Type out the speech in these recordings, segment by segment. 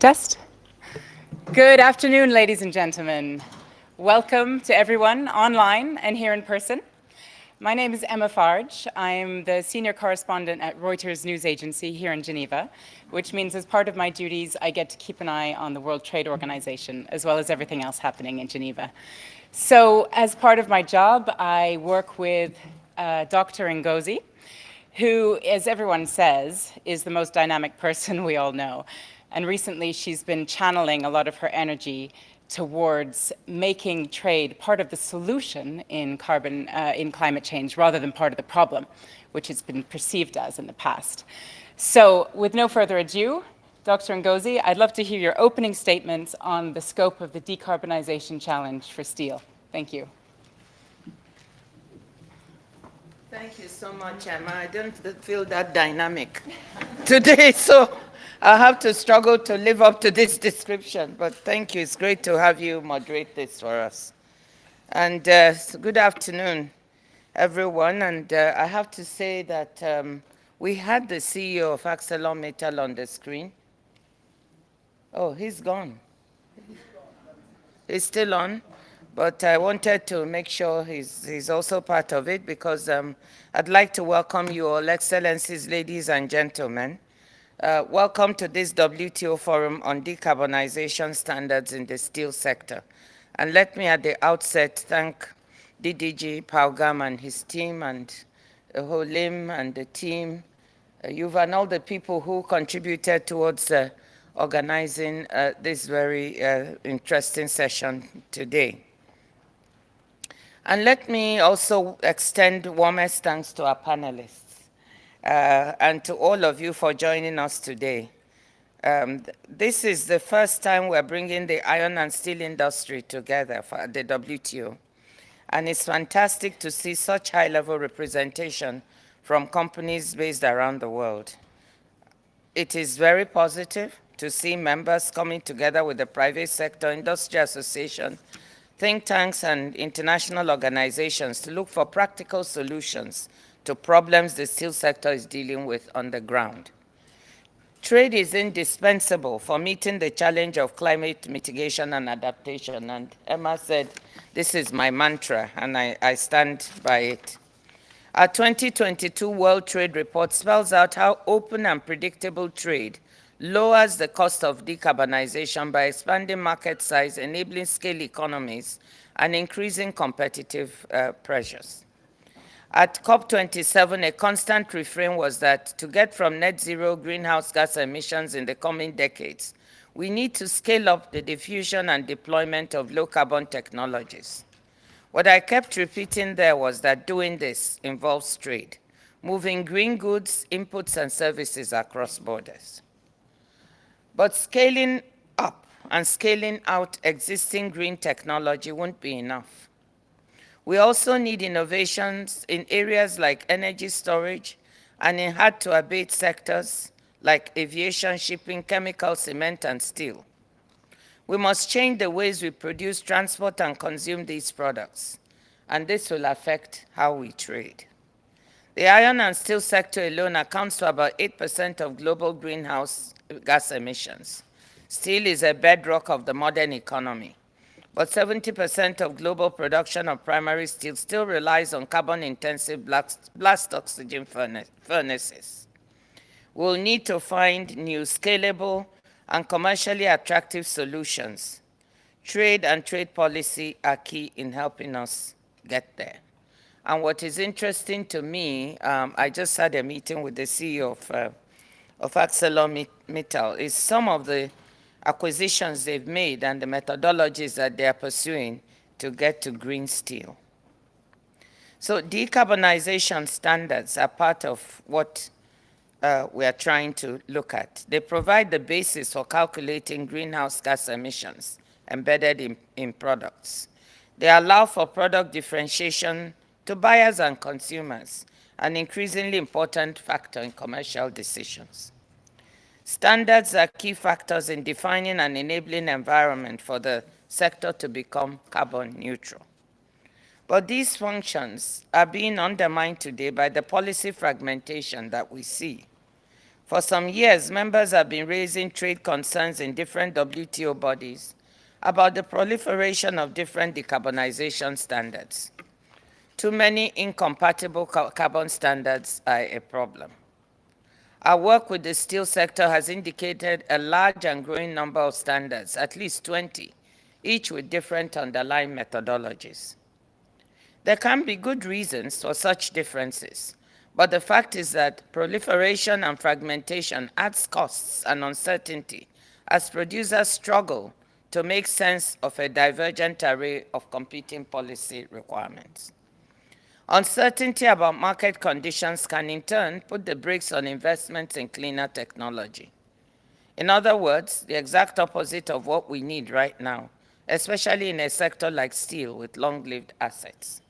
Test. Good afternoon, ladies and gentlemen. Welcome to everyone online and here in person. My name is Emma Farge. I'm the senior correspondent at Reuters News Agency here in Geneva, which means as part of my duties, I get to keep an eye on the World Trade Organization, as well as everything else happening in Geneva. So as part of my job, I work with Dr. Ngozi, who, as everyone says, is the most dynamic person we all know. And recently, she's been channeling a lot of her energy towards making trade part of the solution in climate change rather than part of the problem, which it's been perceived as in the past. So with no further ado, Dr. Ngozi, I'd love to hear your opening statements on the scope of the decarbonization challenge for steel. Thank you. Thank you so much, Emma. I don't feel that dynamic today, so I have to struggle to live up to this description. But thank you. It's great to have you moderate this for us. And good afternoon, everyone. And I have to say that we had the CEO of ArcelorMittal on the screen. Oh, he's gone. He's still on. But I wanted to make sure he's also part of it because I'd like to welcome you all, Excellencies, ladies and gentlemen. Welcome to this WTO Forum on Decarbonization Standards in the Steel Sector. And let me at the outset thank DDG Paugam and his team and Holim and the team, you've and all the people who contributed towards organizing this very interesting session today. And let me also extend warmest thanks to our panelists and to all of you for joining us today. This is the first time we're bringing the iron and steel industry together for the WTO. And it's fantastic to see such high-level representation from companies based around the world. It is very positive to see members coming together with the private sector, industry association, think tanks and international organizations to look for practical solutions to problems the steel sector is dealing with on the ground. Trade is indispensable for meeting the challenge of climate mitigation and adaptation. And Emma said, this is my mantra, and I stand by it. Our 2022 World Trade Report spells out how open and predictable trade lowers the cost of decarbonization by expanding market size, enabling scale economies, and increasing competitive pressures. At COP27, a constant refrain was that to get from net zero greenhouse gas emissions in the coming decades, we need to scale up the diffusion and deployment of low-carbon technologies. What I kept repeating there was that doing this involves trade, moving green goods, inputs, and services across borders. But scaling up and scaling out existing green technology won't be enough. We also need innovations in areas like energy storage and in hard-to-abate sectors like aviation, shipping, chemical, cement, and steel. We must change the ways we produce, transport, and consume these products, and this will affect how we trade. The iron and steel sector alone accounts for about 8% of global greenhouse gas emissions. Steel is a bedrock of the modern economy, but 70% of global production of primary steel still relies on carbon-intensive blast oxygen furnaces. We'll need to find new scalable and commercially attractive solutions. Trade and trade policy are key in helping us get there. And what is interesting to me, I just had a meeting with the CEO of ArcelorMittal, is some of the acquisitions they've made and the methodologies that they are pursuing to get to green steel. So decarbonization standards are part of what we are trying to look at. They provide the basis for calculating greenhouse gas emissions embedded in products. They allow for product differentiation to buyers and consumers, an increasingly important factor in commercial decisions. Standards are key factors in defining and enabling environment for the sector to become carbon neutral. But these functions are being undermined today by the policy fragmentation that we see. For some years, members have been raising trade concerns in different WTO bodies about the proliferation of different decarbonization standards. Too many incompatible carbon standards are a problem. Our work with the steel sector has indicated a large and growing number of standards, at least 20, each with different underlying methodologies. There can be good reasons for such differences, but the fact is that proliferation and fragmentation adds costs and uncertainty as producers struggle to make sense of a divergent array of competing policy requirements. Uncertainty about market conditions can in turn put the brakes on investments in cleaner technology. In other words, the exact opposite of what we need right now, especially in a sector like steel with long-lived assets.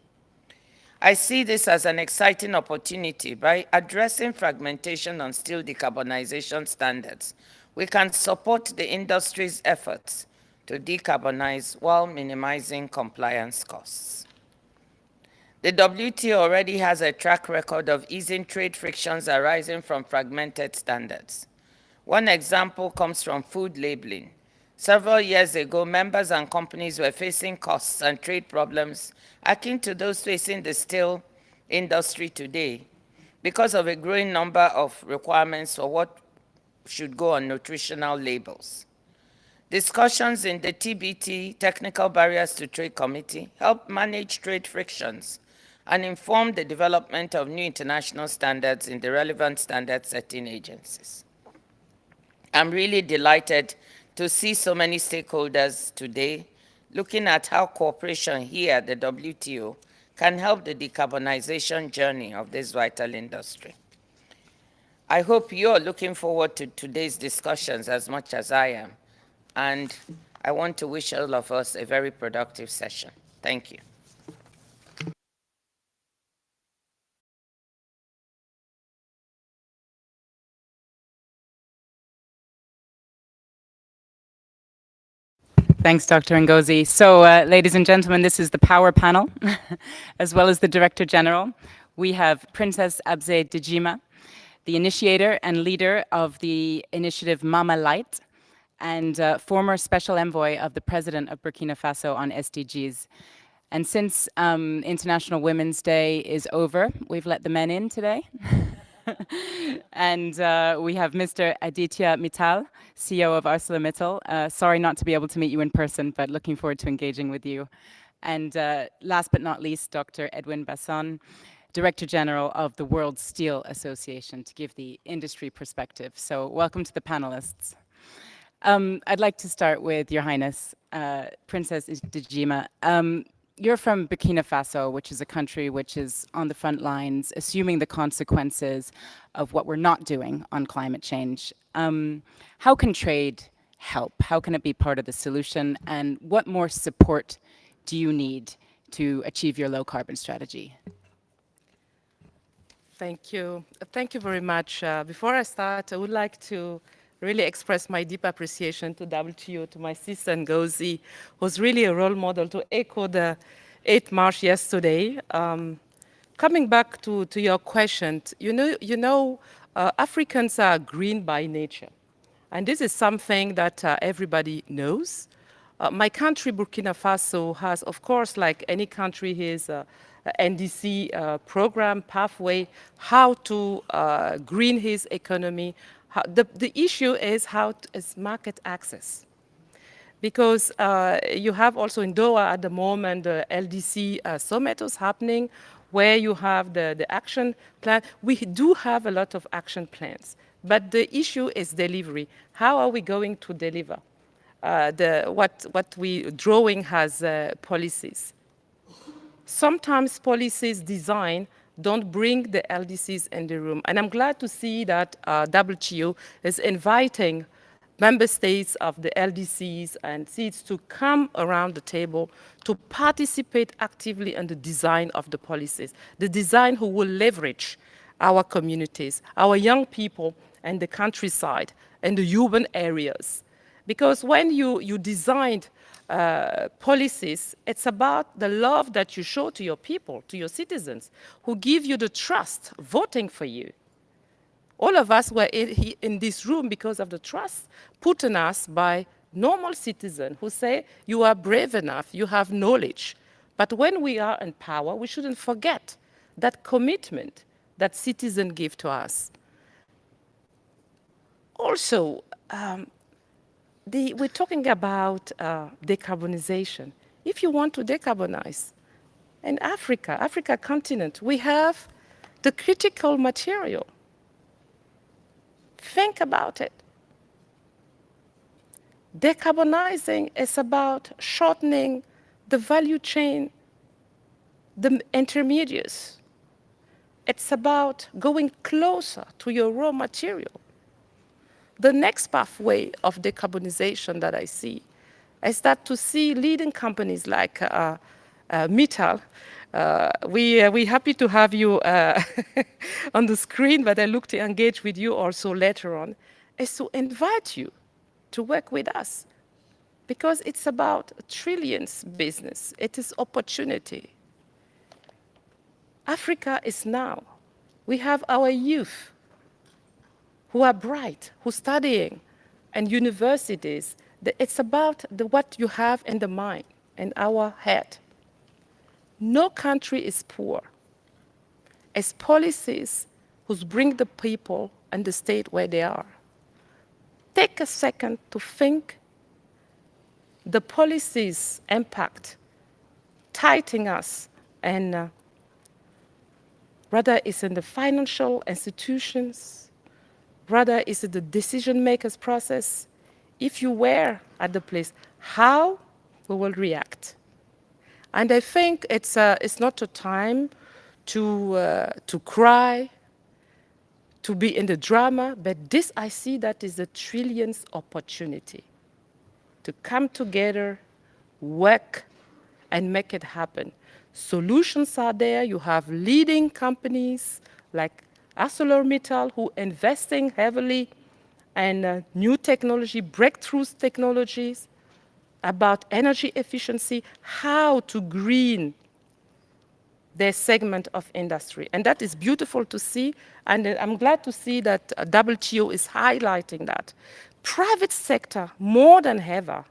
I see this as an exciting opportunity. By addressing fragmentation on steel decarbonization standards, we can support the industry's efforts to decarbonize while minimizing compliance costs. The WTO already has a track record of easing trade frictions arising from fragmented standards. One example comes from food labeling. Several years ago, members and companies were facing costs and trade problems akin to those facing the steel industry today because of a growing number of requirements for what should go on nutritional labels. Discussions in the TBT, Technical Barriers to Trade Committee, help manage trade frictions and inform the development of new international standards in the relevant standard-setting agencies. I'm really delighted to see so many stakeholders today looking at how cooperation here at the WTO can help the decarbonization journey of this vital industry. I hope you're looking forward to today's discussions as much as I am, and I want to wish all of us a very productive session. Thank you. Thanks, Dr. Ngozi. So, ladies and gentlemen, this is the power panel, as well as the Director General. We have Princess Abzey Dejima, the initiator and leader of the initiative Mama Light, and former Special Envoy of the President of Burkina Faso on SDGs. And since International Women's Day is over, we've let the men in today. And we have Mr. Aditya Mittal, CEO of ArcelorMittal. Sorry not to be able to meet you in person, but looking forward to engaging with you. And last but not least, Dr. Edwin Basson, Director General of the World Steel Association, to give the industry perspective. So welcome to the panelists. I'd like to start with Your Highness, Princess Dejima. You're from Burkina Faso, which is a country which is on the front lines, assuming the consequences of what we're not doing on climate change. How can trade help? How can it be part of the solution? And what more support do you need to achieve your low carbon strategy? Thank you. Thank you very much. Before I start, I would like to really express my deep appreciation to WTO, to my sister Ngozi, who's really a role model, to echo the 8th March yesterday. Coming back to your question, Africans are green by nature. And this is something that everybody knows. My country, Burkina Faso, has, of course, like any country, his NDC program, pathway, how to green his economy. The issue is is market access. Because you have also in Doha at the moment, the LDC summit is happening, where you have the action plan. We do have a lot of action plans, but the issue is delivery. How are we going to deliver what we drawing as policies? Sometimes policies design don't bring the LDCs in the room. And I'm glad to see that WTO is inviting member states of the LDCs and seats to come around the table to participate actively in the design of the policies, the design who will leverage our communities, our young people, and the countryside, and the urban areas. Because when you designed policies, it's about the love that you show to your people, to your citizens, who give you the trust voting for you. All of us were in this room because of the trust put in us by normal citizens who say, you are brave enough, you have knowledge. But when we are in power, we shouldn't forget that commitment that citizens give to us. Also, we're talking about decarbonization. If you want to decarbonize, in Africa continent, we have the critical material. Think about it. Decarbonizing is about shortening the value chain, the intermediates. It's about going closer to your raw material. The next pathway of decarbonization that I see is that to see leading companies like Mittal. We're happy to have you on the screen, but I look to engage with you also later on, is to invite you to work with us, because it's about trillions business. It is opportunity. Africa is now. We have our youth who are bright, who are studying in universities. It's about what you have in the mind, in our head. No country is poor. It's policies who bring the people and the state where they are. Take a second to think the policies impact tightening us, and whether it's in the financial institutions, whether it's in the decision makers process. If you were at the place, how we will react. And I think it's not a time to cry, to be in the drama, but this I see that is a trillions opportunity to come together, work, and make it happen. Solutions are there. You have leading companies like ArcelorMittal who are investing heavily in new technology, breakthroughs technologies, about energy efficiency, how to green their segment of industry. And that is beautiful to see, and I'm glad to see that WTO is highlighting that. Private sector, more than ever,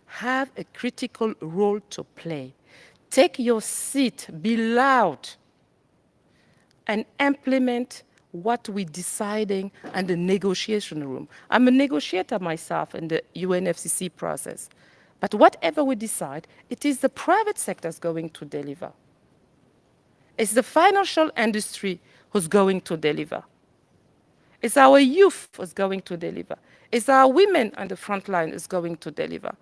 have a critical role to play. Take your seat, be loud, and implement what we're deciding in the negotiation room. I'm a negotiator myself in the UNFCCC process. But whatever we decide, it is the private sector that's going to deliver. It's the financial industry who's going to deliver. It's our youth who's going to deliver. It's our women on the front line who's going to deliver.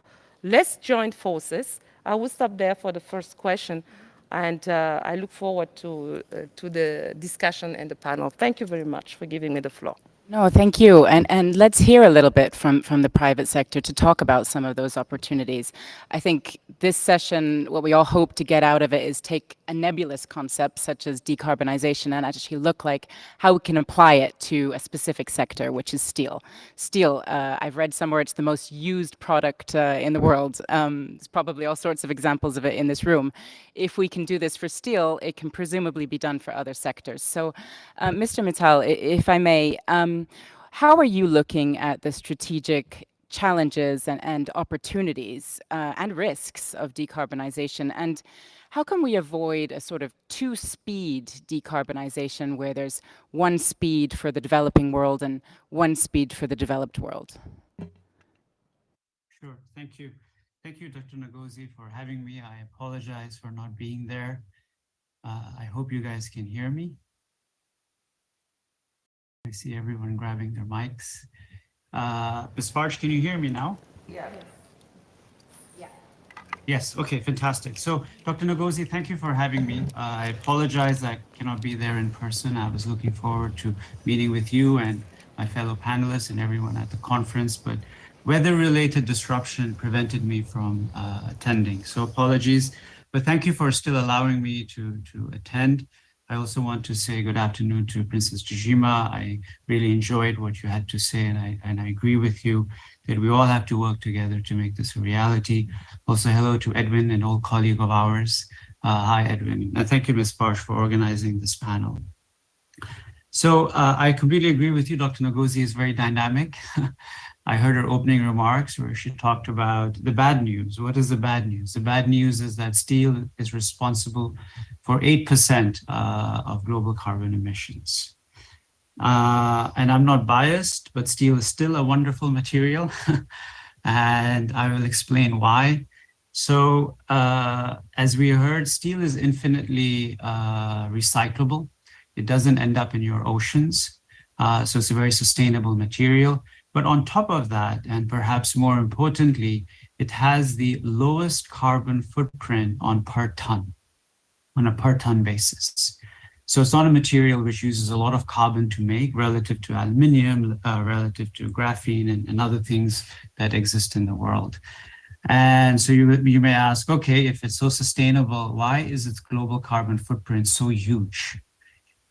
Let's join forces. I will stop there for the first question, and I look forward to the discussion and the panel. Thank you very much for giving me the floor. No, thank you. And let's hear a little bit from the private sector to talk about some of those opportunities. I think this session, what we all hope to get out of it is take a nebulous concept such as decarbonization and actually look like how we can apply it to a specific sector, which is steel. Steel, I've read somewhere it's the most used product in the world. There's probably all sorts of examples of it in this room. If we can do this for steel, it can presumably be done for other sectors. So, Mr. Mittal, if I may, how are you looking at the strategic challenges and opportunities and risks of decarbonization? And how can we avoid a sort of two-speed decarbonization where there's one speed for the developing world and one speed for the developed world? Sure, thank you. Thank you, Dr. Ngozi, for having me. I apologize for not being there. I hope you guys can hear me. I see everyone grabbing their mics. Ms. Farge, can you hear me now? Yeah. Yes, okay, fantastic. So, Dr. Ngozi, thank you for having me. I apologize I cannot be there in person. I was looking forward to meeting with you and my fellow panelists and everyone at the conference, but weather-related disruption prevented me from attending. So apologies, but thank you for still allowing me to attend. I also want to say good afternoon to Princess Jijima. I really enjoyed what you had to say, and I agree with you that we all have to work together to make this a reality. Also, hello to Edwin, an old colleague of ours. Hi, Edwin. And thank you, Ms. Parsh, for organizing this panel. So I completely agree with you. Dr. Ngozi is very dynamic. I heard her opening remarks where she talked about the bad news. What is the bad news? The bad news is that steel is responsible for 8% of global carbon emissions. And I'm not biased, but steel is still a wonderful material. And I will explain why. So as we heard, steel is infinitely recyclable. It doesn't end up in your oceans. So it's a very sustainable material. But on top of that, and perhaps more importantly, it has the lowest carbon footprint on a per ton basis. So it's not a material which uses a lot of carbon to make relative to aluminum, relative to graphene and other things that exist in the world. And so you may ask, okay, if it's so sustainable, why is its global carbon footprint so huge?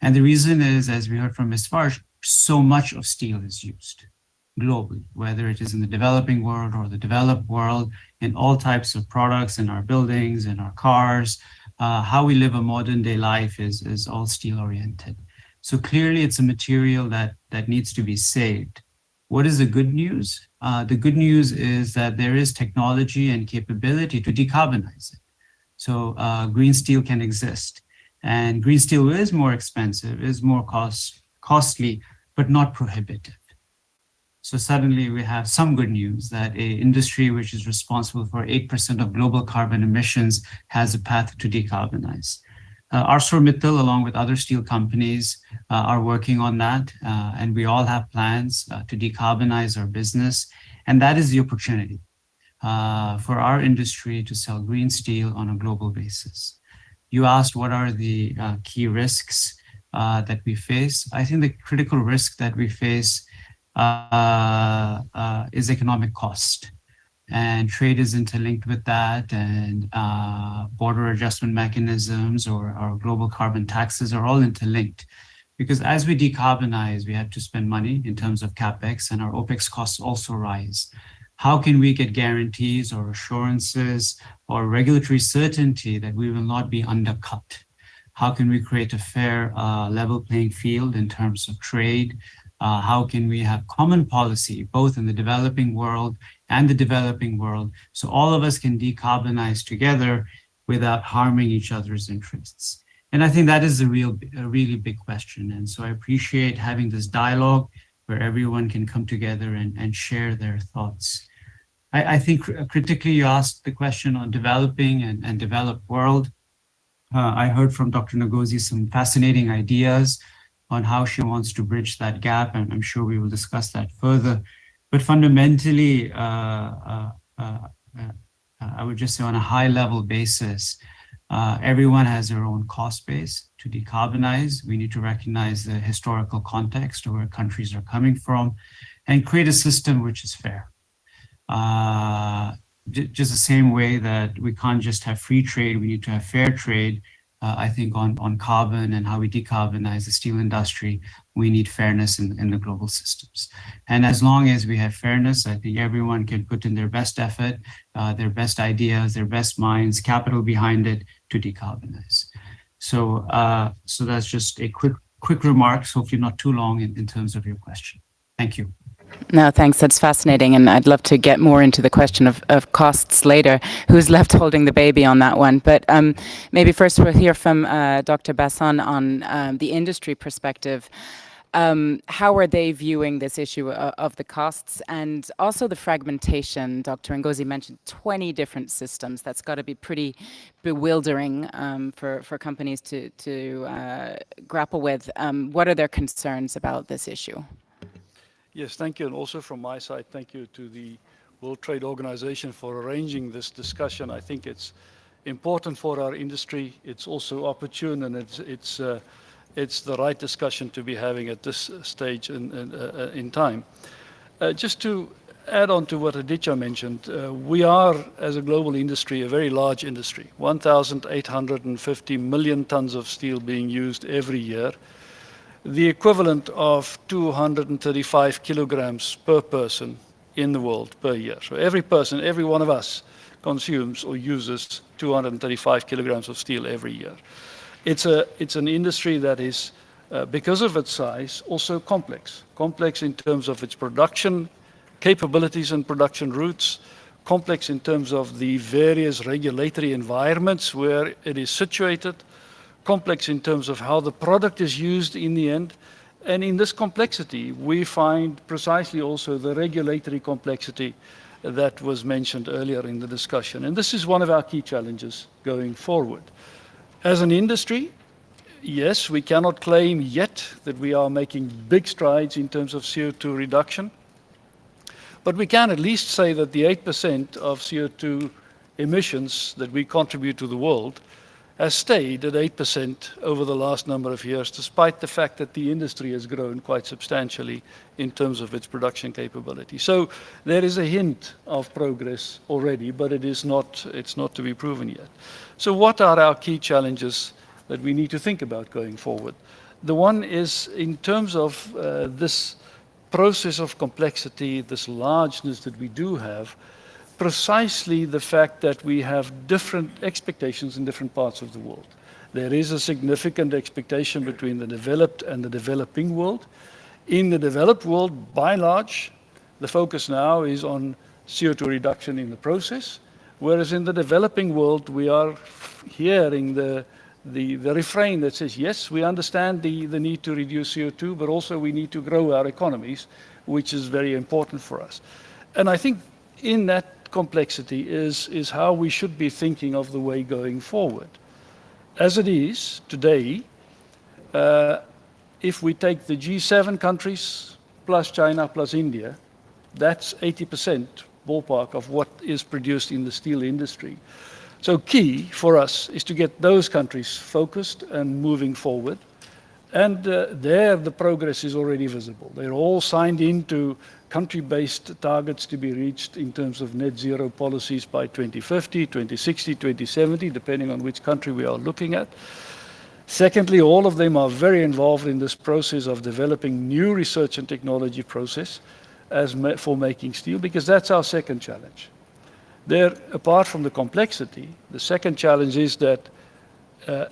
And the reason is, as we heard from Ms. Farj, so much of steel is used globally, whether it is in the developing world or the developed world, in all types of products, in our buildings, in our cars. How we live a modern day life is all steel oriented. So clearly it's a material that needs to be saved. What is the good news? The good news is that there is technology and capability to decarbonize it. So green steel can exist. And green steel is more expensive, is more costly, but not prohibitive. So suddenly we have some good news that an industry which is responsible for 8% of global carbon emissions has a path to decarbonize. ArcelorMittal, along with other steel companies, are working on that. And we all have plans to decarbonize our business. And that is the opportunity for our industry to sell green steel on a global basis. You asked what are the key risks that we face. I think the critical risk that we face is economic cost. And trade is interlinked with that, and border adjustment mechanisms or global carbon taxes are all interlinked. Because as we decarbonize, we have to spend money in terms of CapEx, and our OpEx costs also rise. How can we get guarantees or assurances or regulatory certainty that we will not be undercut? How can we create a fair level playing field in terms of trade? How can we have common policy, both in the developing world and the developing world, so all of us can decarbonize together without harming each other's interests? And I think that is a really big question. And so I appreciate having this dialogue where everyone can come together and share their thoughts. I think critically you asked the question on developing and developed world. I heard from Dr. Ngozi some fascinating ideas on how she wants to bridge that gap, and I'm sure we will discuss that further. But fundamentally, I would just say on a high level basis, everyone has their own cost base to decarbonize. We need to recognize the historical context of where countries are coming from and create a system which is fair. Just the same way that we can't just have free trade, we need to have fair trade. I think on carbon and how we decarbonize the steel industry, we need fairness in the global systems. And as long as we have fairness, I think everyone can put in their best effort, their best ideas, their best minds, capital behind it to decarbonize. So that's just a quick remarks, hopefully not too long in terms of your question. Thank you. No, thanks. That's fascinating. And I'd love to get more into the question of costs later. Who's left holding the baby on that one? But maybe first we'll hear from Dr. Basson on the industry perspective. How are they viewing this issue of the costs and also the fragmentation? Dr. Ngozi mentioned 20 different systems. That's got to be pretty bewildering for companies to grapple with. What are their concerns about this issue? Yes, thank you. And also from my side, thank you to the World Trade Organization for arranging this discussion. I think it's important for our industry. It's also opportune, and it's the right discussion to be having at this stage in time. Just to add on to what Aditya mentioned, we are, as a global industry, a very large industry. 1,850 million tons of steel being used every year. The equivalent of 235 kilograms per person in the world per year. So every person, every one of us consumes or uses 235 kilograms of steel every year. It's an industry that is because of its size, also complex. Complex in terms of its production capabilities and production routes, complex in terms of the various regulatory environments where it is situated, complex in terms of how the product is used in the end. And in this complexity, we find precisely also the regulatory complexity that was mentioned earlier in the discussion. And this is one of our key challenges going forward. As an industry, yes, we cannot claim yet that we are making big strides in terms of CO2 reduction, but we can at least say that the 8% of CO2 emissions that we contribute to the world has stayed at 8% over the last number of years, despite the fact that the industry has grown quite substantially in terms of its production capability. So there is a hint of progress already, but it's not to be proven yet. So what are our key challenges that we need to think about going forward? The one is in terms of this process of complexity, this largeness that we do have, precisely the fact that we have different expectations in different parts of the world. There is a significant expectation between the developed and the developing world. In the developed world, by and large, the focus now is on CO2 reduction in the process, whereas in the developing world, we are hearing the refrain that says, yes, we understand the need to reduce CO2, but also we need to grow our economies, which is very important for us. And I think in that complexity is how we should be thinking of the way going forward. As it is today, if we take the G7 countries plus China plus India, that's 80% ballpark of what is produced in the steel industry. So key for us is to get those countries focused and moving forward. And there the progress is already visible. They're all signed into country-based targets to be reached in terms of net zero policies by 2050, 2060, 2070, depending on which country we are looking at. Secondly, all of them are very involved in this process of developing new research and technology process for making steel, because that's our second challenge. There, apart from the complexity, the second challenge is that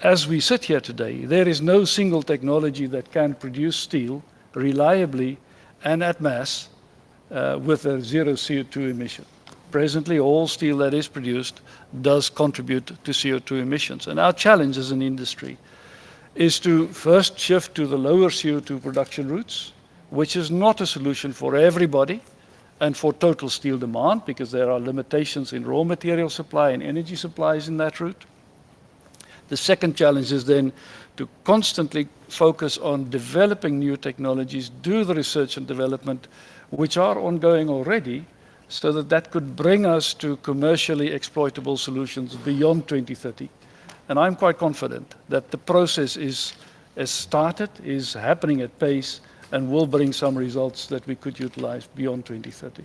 as we sit here today, there is no single technology that can produce steel reliably and at mass with a zero CO2 emission. Presently, all steel that is produced does contribute to CO2 emissions. And our challenge as an industry is to first shift to the lower CO2 production routes, which is not a solution for everybody and for total steel demand, because there are limitations in raw material supply and energy supplies in that route. The second challenge is then to constantly focus on developing new technologies, do the research and development, which are ongoing already, so that that could bring us to commercially exploitable solutions beyond 2030. And I'm quite confident that the process has started, is happening at pace, and will bring some results that we could utilize beyond 2030.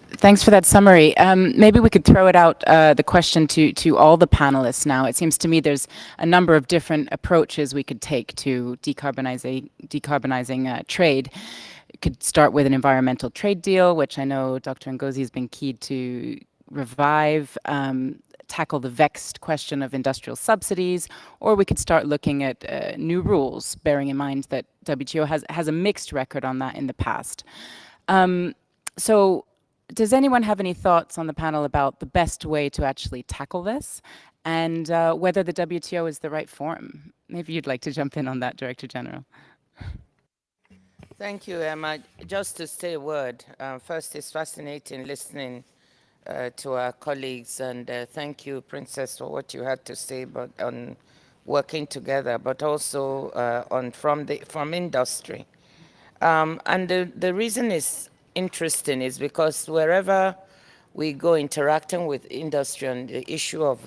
Thanks for that summary. Maybe we could throw it out, the question to all the panelists now. It seems to me there's a number of different approaches we could take to decarbonizing trade. You could start with an environmental trade deal, which I know Dr. Ngozi has been keen to revive, tackle the vexed question of industrial subsidies, or we could start looking at new rules, bearing in mind that WTO has a mixed record on that in the past. So does anyone have any thoughts on the panel about the best way to actually tackle this, and whether the WTO is the right forum? Maybe you'd like to jump in on that, Director General. Thank you, Emma. Just to say a word, first, it's fascinating listening to our colleagues, and thank you, Princess, for what you had to say about on working together, but also from industry. And the reason is interesting is because wherever we go interacting with industry on the issue of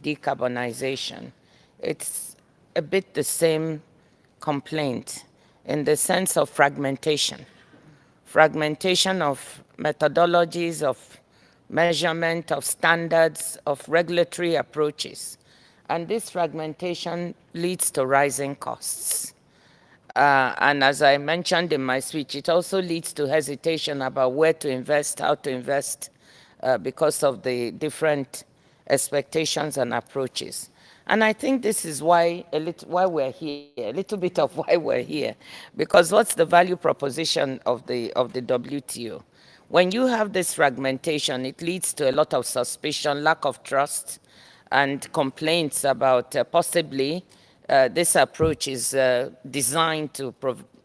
decarbonization, it's a bit the same complaint in the sense of fragmentation. Fragmentation of methodologies, of measurement, of standards, of regulatory approaches. And this fragmentation leads to rising costs. And as I mentioned in my speech, it also leads to hesitation about where to invest, how to invest, because of the different expectations and approaches. And I think this is why why we're here, a little bit of why we're here, because what's the value proposition of the WTO? When you have this fragmentation, it leads to a lot of suspicion, lack of trust, and complaints about possibly this approach is designed to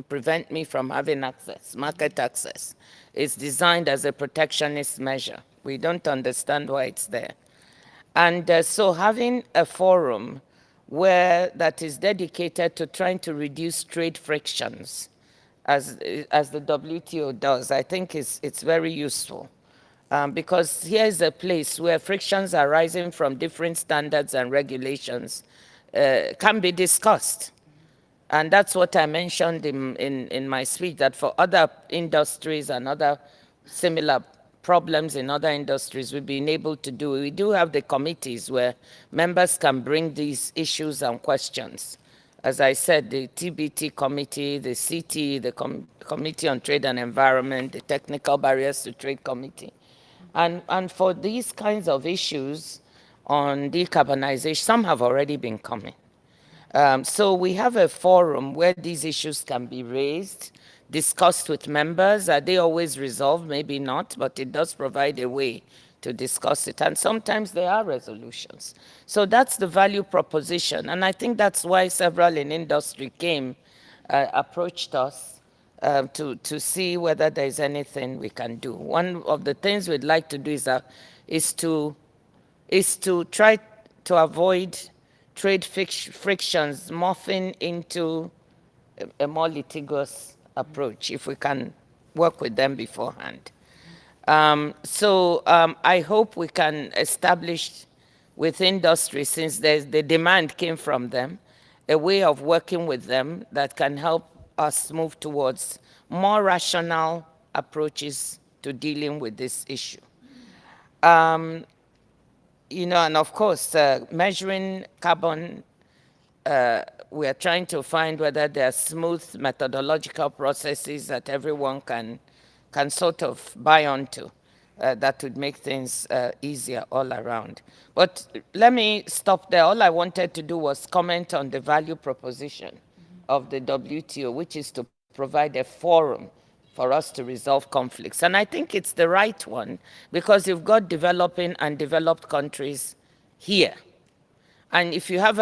prevent me from having access, market access. It's designed as a protectionist measure. We don't understand why it's there. And so having a forum that is dedicated to trying to reduce trade frictions, as the WTO does, I think it's very useful. Because here is a place where frictions arising from different standards and regulations can be discussed. And that's what I mentioned in my speech, that for other industries and other similar problems in other industries we've been able to do. We do have the committees where members can bring these issues and questions. As I said, the TBT committee, the CT, the Committee on Trade and Environment, the Technical Barriers to Trade Committee. And for these kinds of issues on decarbonization, some have already been coming. So we have a forum where these issues can be raised, discussed with members. Are they always resolved? Maybe not, but it does provide a way to discuss it. And sometimes there are resolutions. So that's the value proposition. And I think that's why several in industry approached us to see whether there's anything we can do. One of the things we'd like to do is to try to avoid trade frictions morphing into a more litigious approach, if we can work with them beforehand. I hope we can establish with industry, since the demand came from them, a way of working with them that can help us move towards more rational approaches to dealing with this issue. And of course, measuring carbon, we are trying to find whether there are smooth methodological processes that everyone can sort of buy onto that would make things easier all around. But let me stop there. All I wanted to do was comment on the value proposition of the WTO, which is to provide a forum for us to resolve conflicts. And I think it's the right one, because you've got developing and developed countries here. And if you have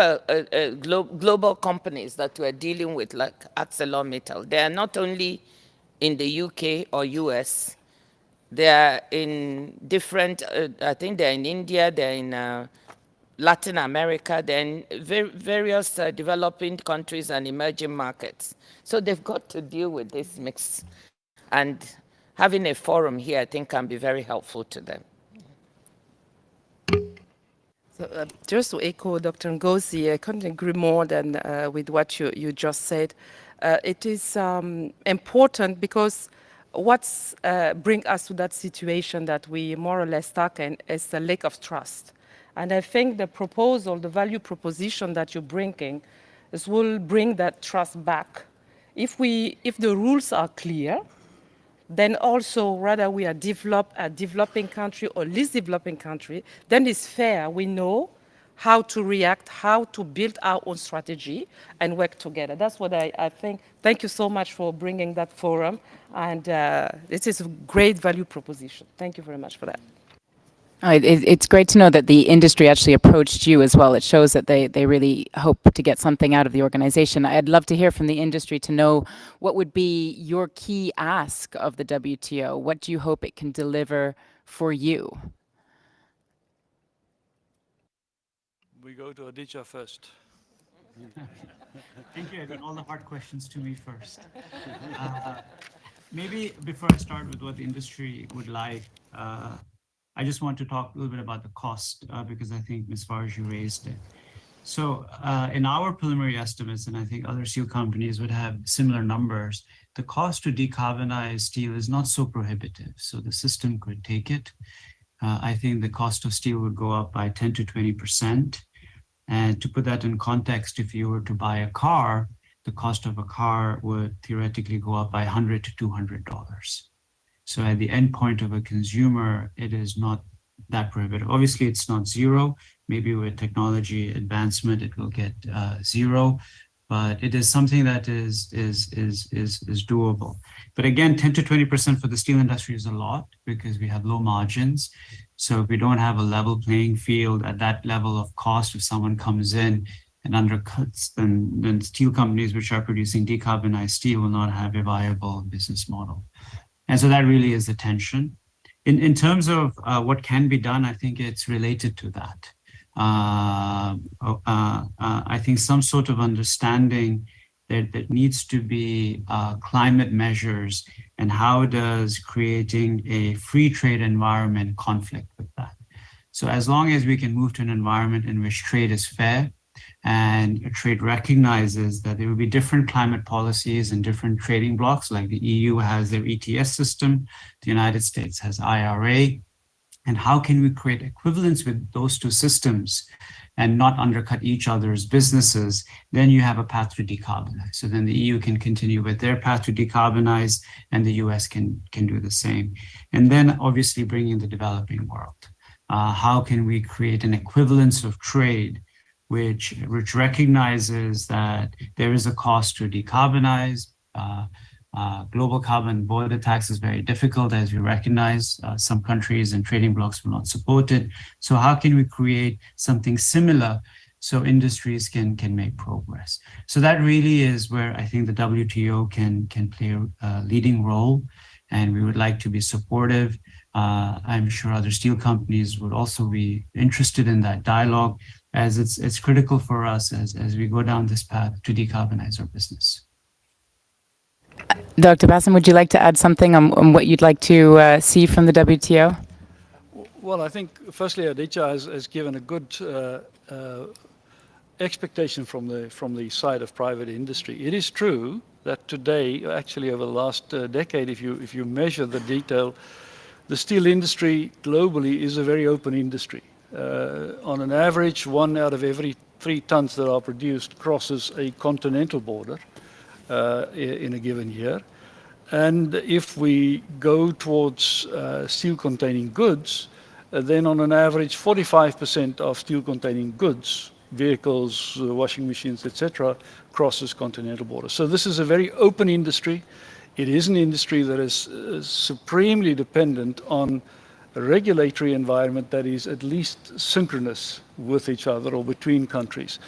global companies that we're dealing with, like ArcelorMittal, they are not only in the UK or US, they are in different, I think they're in India, they're in Latin America, they're in various developing countries and emerging markets. So they've got to deal with this mix. And having a forum here, I think, can be very helpful to them. So, just to echo Dr. Ngozi, I couldn't agree more than with what you just said. It is important because what's bring us to that situation that we more or less stuck in is the lack of trust. And I think the proposal, the value proposition that you're bringing, will bring that trust back. If the rules are clear, then also whether we are a developing country or least developing country, then it's fair. We know how to react, how to build our own strategy and work together. That's what I think. Thank you so much for bringing that forum. And this is a great value proposition. Thank you very much for that. It's great to know that the industry actually approached you as well. It shows that they really hope to get something out of the organization. I'd love to hear from the industry to know what would be your key ask of the WTO. What do you hope it can deliver for you? We go to Aditya first. Thank you. I got all the hard questions to me first. Maybe before I start with what the industry would like, I just want to talk a little bit about the cost because I think Ms. Farage, you raised it. So in our preliminary estimates, and I think other steel companies would have similar numbers, the cost to decarbonize steel is not so prohibitive. So the system could take it. I think the cost of steel would go up by 10 to 20%. And to put that in context, if you were to buy a car, the cost of a car would theoretically go up by $100 to $200. So at the end point of a consumer, it is not that prohibitive. Obviously, it's not zero. Maybe with technology advancement, it will get zero, but it is something that is doable. But again, 10 to 20% for the steel industry is a lot because we have low margins. So if we don't have a level playing field at that level of cost, if someone comes in and undercuts, then steel companies which are producing decarbonized steel will not have a viable business model. And so that really is the tension. In terms of what can be done, I think it's related to that. I think some sort of understanding that needs to be climate measures, and how does creating a free trade environment conflict with that? So as long as we can move to an environment in which trade is fair, and trade recognizes that there will be different climate policies and different trading blocks, like the EU has their ETS system, the United States has IRA, and how can we create equivalence with those two systems and not undercut each other's businesses, then you have a path to decarbonize. So then the EU can continue with their path to decarbonize, and the US can do the same. And then obviously bring in the developing world. How can we create an equivalence of trade which recognizes that there is a cost to decarbonize? Global carbon border tax is very difficult, as we recognize. Some countries and trading blocs will not support it. So how can we create something similar so industries can make progress? So that really is where I think the WTO can play a leading role, and we would like to be supportive. I'm sure other steel companies would also be interested in that dialogue, as it's critical for us as we go down this path to decarbonize our business. Dr. Bassam, would you like to add something on what you'd like to see from the WTO? Well, I think firstly, Aditya has given a good expectation from the side of private industry. It is true that today, actually over the last decade, if you measure the detail, the steel industry globally is a very open industry. On an average, 1 out of every 3 tons that are produced crosses a continental border in a given year. And if we go towards steel-containing goods, then on an average, 45% of steel-containing goods, vehicles, washing machines, etc., crosses continental borders. So this is a very open industry. It is an industry that is supremely dependent on a regulatory environment that is at least synchronous with each other or between countries.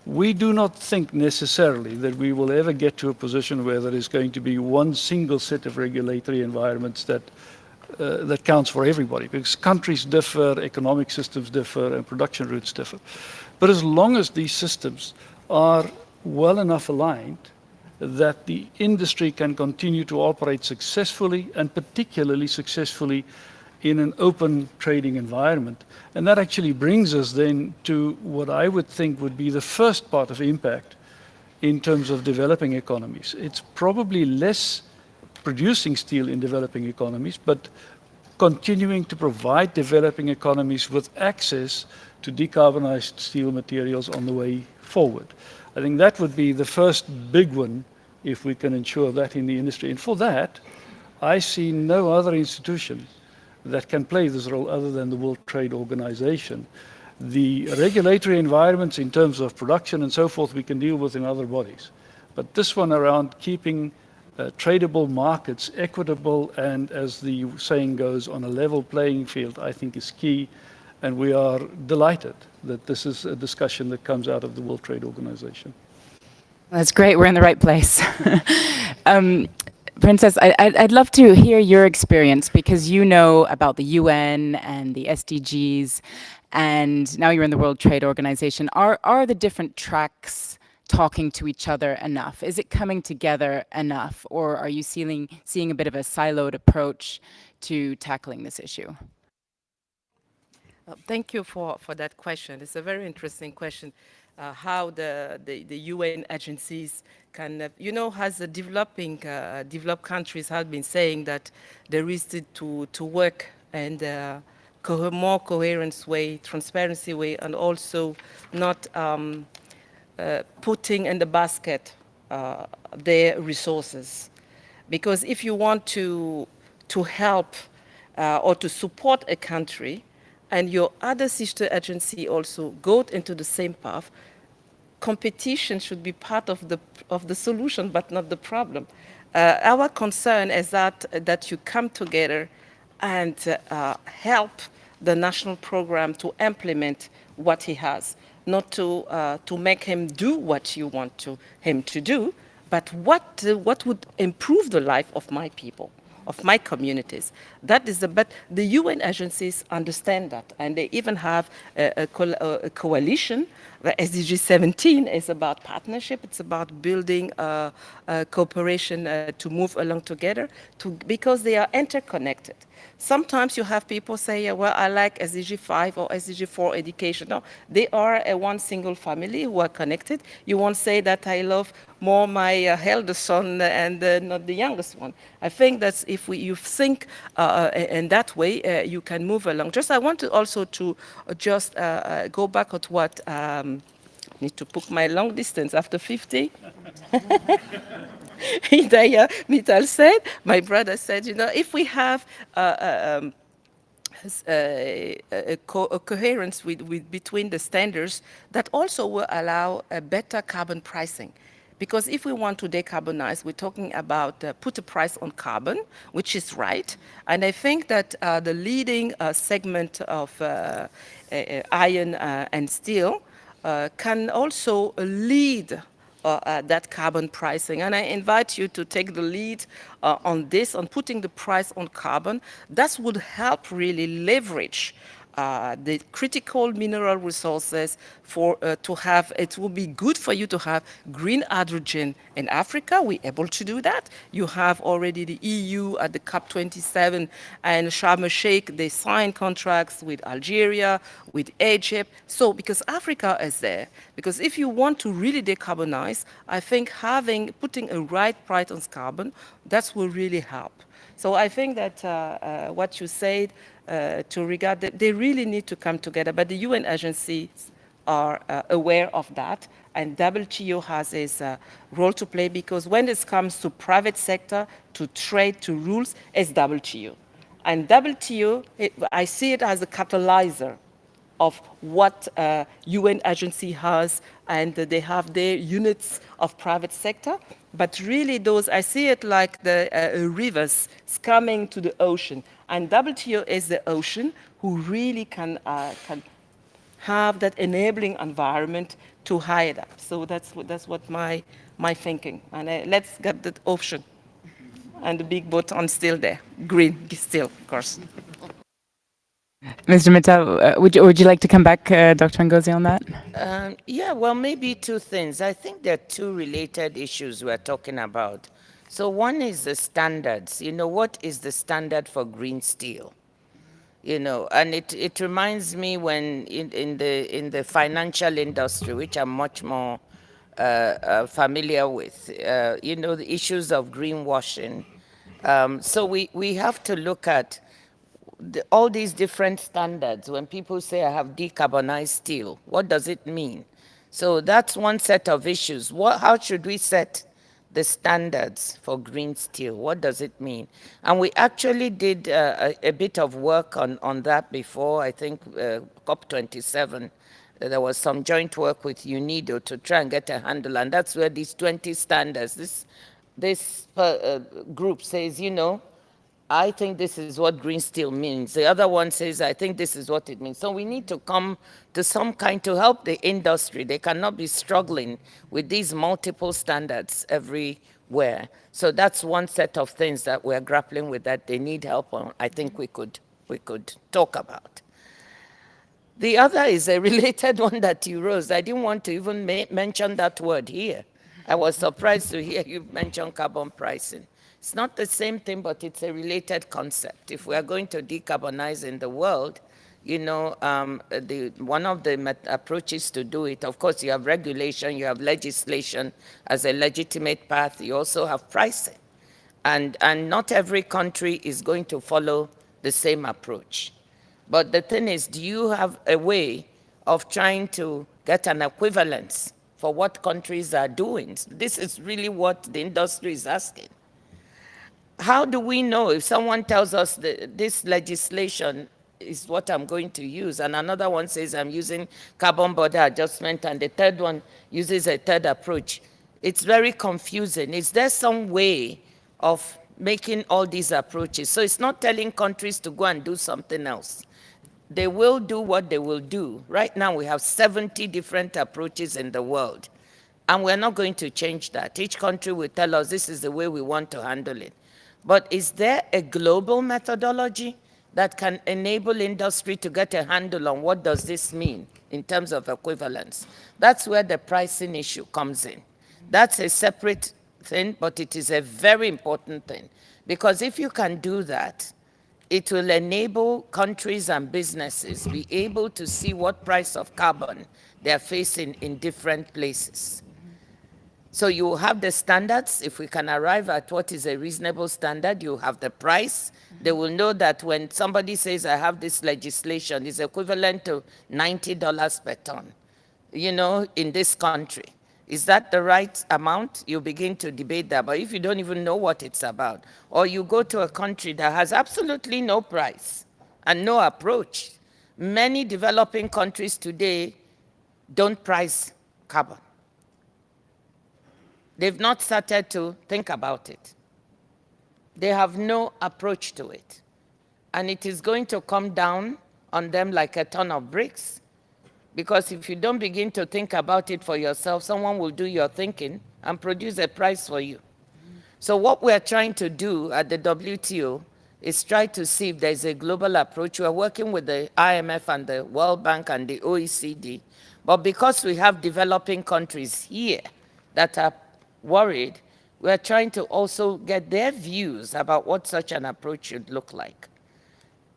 We do not think necessarily that we will ever get to a position where there is going to be one single set of regulatory environments that counts for everybody, because countries differ, economic systems differ, and production routes differ. But as long as these systems are well enough aligned that the industry can continue to operate successfully, and particularly successfully in an open trading environment. And that actually brings us then to what I would think would be the first part of impact in terms of developing economies. It's probably less producing steel in developing economies, but continuing to provide developing economies with access to decarbonized steel materials on the way forward. I think that would be the first big one if we can ensure that in the industry. And for that, I see no other institution that can play this role other than the World Trade Organization. The regulatory environments in terms of production and so forth we can deal with in other bodies. But this one around keeping tradable markets equitable and, as the saying goes, on a level playing field, I think is key. And we are delighted that this is a discussion that comes out of the World Trade Organization. That's great. We're in the right place. Princess, I'd love to hear your experience, because you know about the UN and the SDGs, and now you're in the World Trade Organization. Are the different tracks talking to each other enough? Is it coming together enough, or are you seeing a bit of a siloed approach to tackling this issue? Thank you for that question. It's a very interesting question. How the UN agencies can, as the developed countries have been saying that there is to work and more coherent way, transparency way, and also not putting in the basket their resources. Because if you want to help or to support a country, and your other sister agency also go into the same path, competition should be part of the solution, but not the problem. Our concern is that you come together and help the national program to implement what he has, not to make him do what you want him to do, but what would improve the life of my people, of my communities. That is but the UN agencies understand that, and they even have a coalition. The SDG 17 is about partnership. It's about building cooperation to move along together, because they are interconnected. Sometimes you have people say, yeah, well, I like SDG 5 or SDG 4 education. No, they are one single family who are connected. You won't say that I love more my eldest son and not the youngest one. I think that if you think in that way, you can move along. Just I want to also to just go back at what need to book my long distance after 50. Hidayah Mittal said, my brother said, you know, if we have a coherence between the standards, that also will allow a better carbon pricing. Because if we want to decarbonize, we're talking about put a price on carbon, which is right. And I think that the leading segment of iron and steel can also lead that carbon pricing. And I invite you to take the lead on this, on putting the price on carbon. That would help really leverage the critical mineral resources for to have, it will be good for you to have green hydrogen in Africa. We're able to do that. You have already the EU at the COP27 and Sharm el-Sheikh, they sign contracts with Algeria, with Egypt. So because Africa is there, because if you want to really decarbonize, I think putting a right price on carbon, that will really help. So I think that what you said to regard that they really need to come together, but the UN agencies are aware of that, and WTO has its role to play, because when it comes to private sector, to trade, to rules, it's WTO. And WTO, I see it as a catalyzer of what UN agency has, and they have their units of private sector. But really those, I see it like the rivers coming to the ocean. And WTO is the ocean who really can have that enabling environment to hide up. So that's what my thinking. And let's get that ocean and the big boat on still there, green still, of course. Mr. Mittal, would you like to come back, Dr. Ngozi, on that? Yeah, well, maybe two things. I think there are two related issues we're talking about. So one is the standards. You know, what is the standard for green steel? You know, and it reminds me when in the financial industry, which I'm much more familiar with, you know, the issues of greenwashing. So we have to look at all these different standards. When people say I have decarbonized steel, what does it mean? So that's one set of issues. How should we set the standards for green steel? What does it mean? And we actually did a bit of work on that before, I think COP27. There was some joint work with UNIDO to try and get a handle, and that's where these 20 standards, this group says, you know, I think this is what green steel means. The other one says, I think this is what it means. So we need to come to some kind to help the industry. They cannot be struggling with these multiple standards everywhere. So that's one set of things that we're grappling with that they need help on. I think we could talk about. The other is a related one that you raised. I didn't want to even mention that word here. I was surprised to hear you mention carbon pricing. It's not the same thing, but it's a related concept. If we are going to decarbonize in the world, you know, one of the approaches to do it, of course, you have regulation, you have legislation as a legitimate path. You also have pricing. And not every country is going to follow the same approach. But the thing is, do you have a way of trying to get an equivalence for what countries are doing? This is really what the industry is asking. How do we know if someone tells us that this legislation is what I'm going to use. And another one says I'm using carbon border adjustment, and the third one uses a third approach. It's very confusing. Is there some way of making all these approaches? So it's not telling countries to go and do something else. They will do what they will do. Right now we have 70 different approaches in the world, and we're not going to change that. Each country will tell us this is the way we want to handle it. But is there a global methodology that can enable industry to get a handle on what does this mean in terms of equivalence? That's where the pricing issue comes in. That's a separate thing, but it is a very important thing. Because if you can do that, it will enable countries and businesses be able to see what price of carbon they're facing in different places. So you have the standards. If we can arrive at what is a reasonable standard, you have the price. They will know that when somebody says, I have this legislation, it's equivalent to $90 per ton, you know, in this country. Is that the right amount? You begin to debate that. But if you don't even know what it's about, or you go to a country that has absolutely no price and no approach, many developing countries today don't price carbon. They've not started to think about it. They have no approach to it. And it is going to come down on them like a ton of bricks. Because if you don't begin to think about it for yourself, someone will do your thinking and produce a price for you. So what we're trying to do at the WTO is try to see if there's a global approach. We're working with the IMF and the World Bank and the OECD. But because we have developing countries here that are worried, we're trying to also get their views about what such an approach should look like.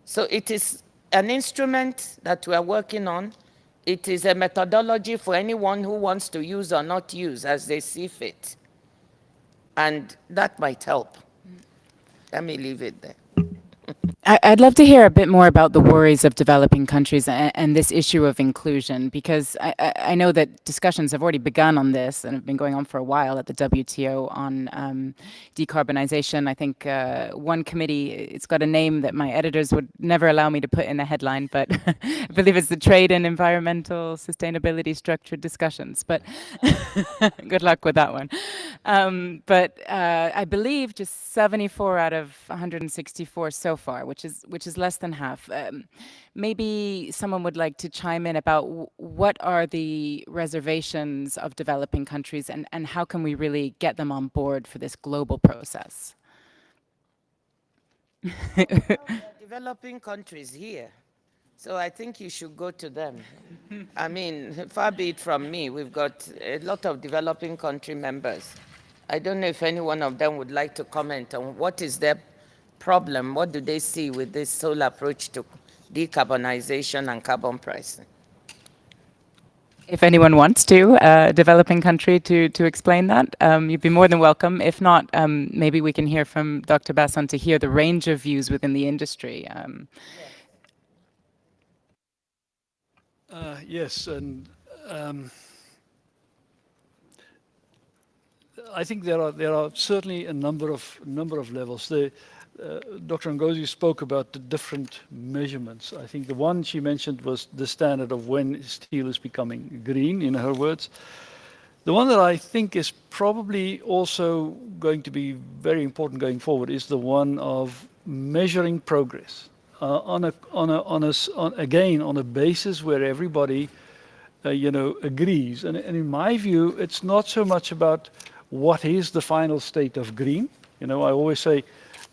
So it is an instrument that we're working on. It is a methodology for anyone who wants to use or not use as they see fit. And that might help. Let me leave it there. I'd love to hear a bit more about the worries of developing countries and this issue of inclusion, because I know that discussions have already begun on this and have been going on for a while at the WTO on decarbonization. I think one committee, it's got a name that my editors would never allow me to put in a headline, but I believe it's the Trade and Environmental Sustainability Structured Discussions. But good luck with that one. But I believe just 74 out of 164 so far, which is less than half. Maybe someone would like to chime in about what are the reservations of developing countries and how can we really get them on board for this global process? Developing countries here. So I think you should go to them. I mean, far be it from me, we've got a lot of developing country members. I don't know if any one of them would like to comment on what is their problem, what do they see with this whole approach to decarbonization and carbon pricing? If anyone wants to, developing country to explain that, you'd be more than welcome. If not, maybe we can hear from Dr. Basson to hear the range of views within the industry. Yes, and I think there are certainly a number of levels. Dr. Ngozi spoke about the different measurements. I think the one she mentioned was the standard of when steel is becoming green, in her words. The one that I think is probably also going to be very important going forward is the one of measuring progress again on a basis where everybody, agrees. And in my view, it's not so much about what is the final state of green. I always say,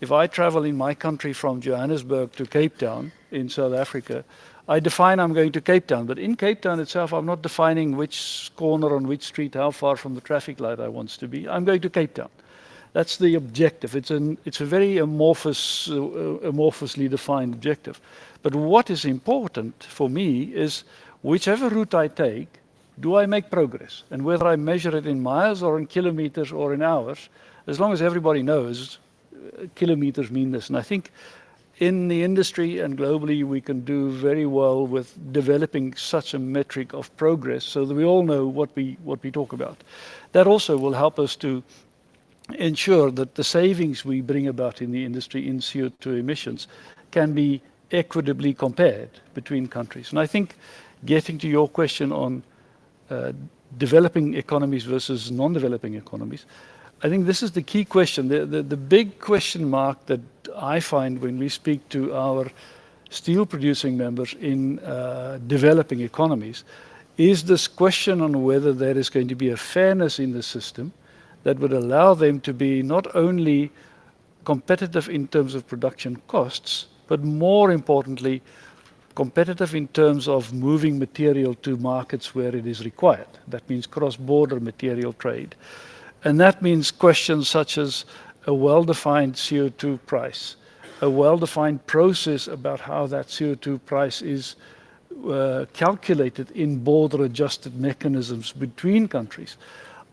if I travel in my country from Johannesburg to Cape Town in South Africa, I define I'm going to Cape Town. But in Cape Town itself, I'm not defining which corner on which street, how far from the traffic light I want to be. I'm going to Cape Town. That's the objective. It's a very amorphously defined objective. But what is important for me is whichever route I take, do I make progress? And whether I measure it in miles or in kilometers or in hours, as long as everybody knows, kilometers mean this. And I think in the industry and globally, we can do very well with developing such a metric of progress so that we all know what we talk about. That also will help us to ensure that the savings we bring about in the industry in CO2 emissions can be equitably compared between countries. And I think getting to your question on developing economies versus non-developing economies, I think this is the key question. The big question mark that I find when we speak to our steel producing members in developing economies is this question on whether there is going to be a fairness in the system that would allow them to be not only competitive in terms of production costs, but more importantly, competitive in terms of moving material to markets where it is required. That means cross-border material trade. And that means questions such as a well-defined CO2 price, a well-defined process about how that CO2 price is calculated in border-adjusted mechanisms between countries.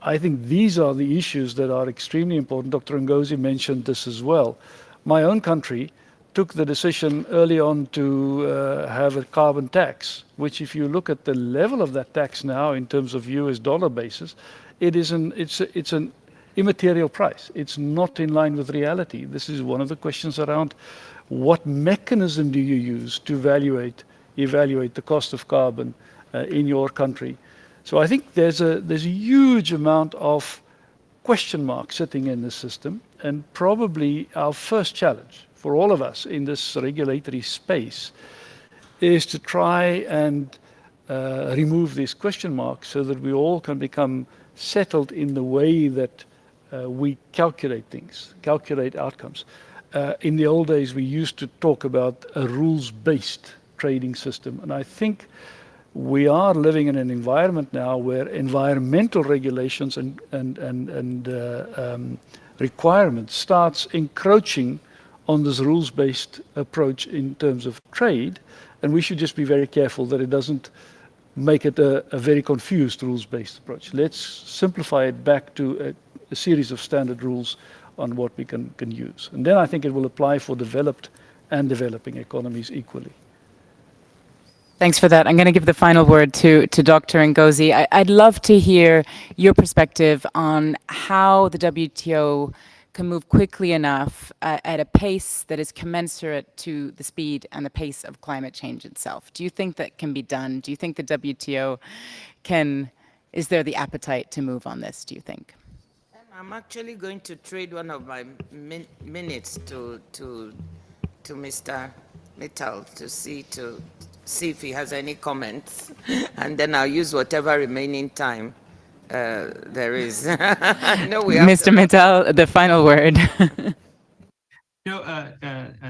I think these are the issues that are extremely important. Dr. Ngozi mentioned this as well. My own country took the decision early on to have a carbon tax, which if you look at the level of that tax now in terms of US dollar basis, it's an immaterial price. It's not in line with reality. This is one of the questions around what mechanism do you use to evaluate the cost of carbon in your country. So I think there's a huge amount of question marks sitting in the system, and probably our first challenge for all of us in this regulatory space is to try and remove these question marks so that we all can become settled in the way that we calculate things, calculate outcomes. In the old days, we used to talk about a rules-based trading system, and I think we are living in an environment now where environmental regulations and requirements starts encroaching on this rules-based approach in terms of trade, and we should just be very careful that it doesn't make it a very confused rules-based approach. Let's simplify it back to a series of standard rules on what we can use. And then I think it will apply for developed and developing economies equally. Thanks for that. I'm going to give the final word to Dr. Ngozi. I'd love to hear your perspective on how the WTO can move quickly enough at a pace that is commensurate to the speed and the pace of climate change itself. Do you think that can be done? Do you think the WTO is there the appetite to move on this, do you think? I'm actually going to trade one of my minutes to Mr. Mittal to see if he has any comments, and then I'll use whatever remaining time there is. Mr. Mittal, the final word.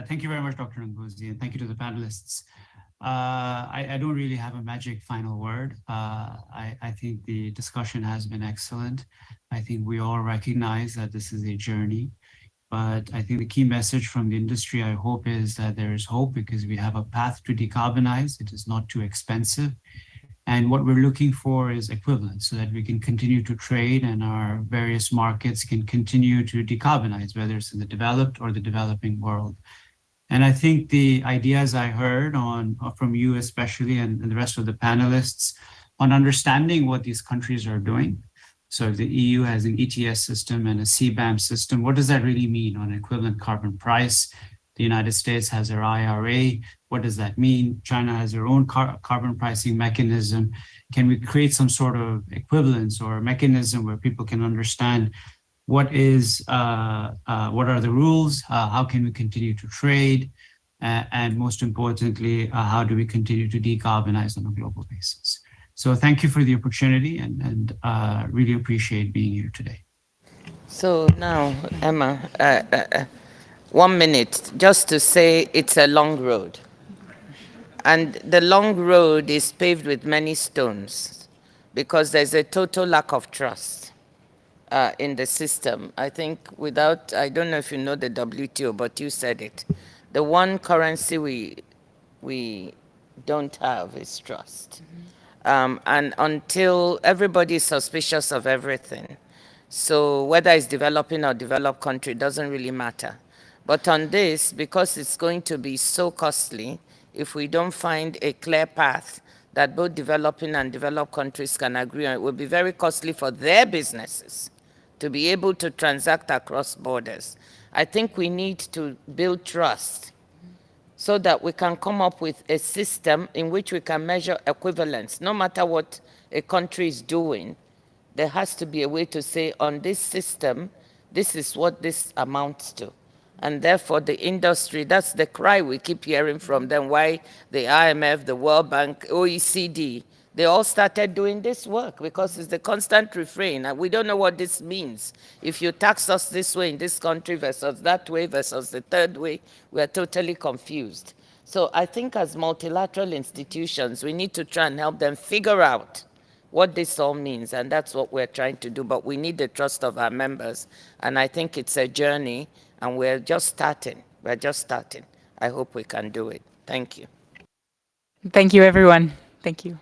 Thank you very much, Dr. Ngozi, and thank you to the panelists. I don't really have a magic final word. I think the discussion has been excellent. I think we all recognize that this is a journey, but I think the key message from the industry, I hope, is that there is hope because we have a path to decarbonize. It is not too expensive. And what we're looking for is equivalence so that we can continue to trade and our various markets can continue to decarbonize, whether it's in the developed or the developing world. And I think the ideas I heard from you especially and the rest of the panelists on understanding what these countries are doing. So if the EU has an ETS system and a CBAM system, what does that really mean on an equivalent carbon price? The United States has their IRA. What does that mean? China has their own carbon pricing mechanism. Can we create some sort of equivalence or mechanism where people can understand what are the rules? How can we continue to trade? And most importantly, how do we continue to decarbonize on a global basis? So thank you for the opportunity and really appreciate being here today. So now, Emma, 1 minute, just to say it's a long road. And the long road is paved with many stones because there's a total lack of trust in the system. I think I don't know if you know the WTO, but you said it. The one currency we don't have is trust. And until everybody is suspicious of everything, so whether it's developing or developed country, it doesn't really matter. But on this, because it's going to be so costly, if we don't find a clear path that both developing and developed countries can agree on, it will be very costly for their businesses to be able to transact across borders. I think we need to build trust so that we can come up with a system in which we can measure equivalence. No matter what a country is doing, there has to be a way to say, on this system, this is what this amounts to. And therefore, the industry, that's the cry we keep hearing from them, why the IMF, the World Bank, OECD, they all started doing this work because it's the constant refrain. And we don't know what this means. If you tax us this way in this country versus that way versus the third way, we're totally confused. So I think as multilateral institutions, we need to try and help them figure out what this all means, and that's what we're trying to do. But we need the trust of our members, and I think it's a journey, and we're just starting. We're just starting. I hope we can do it. Thank you. Thank you, everyone. Thank you.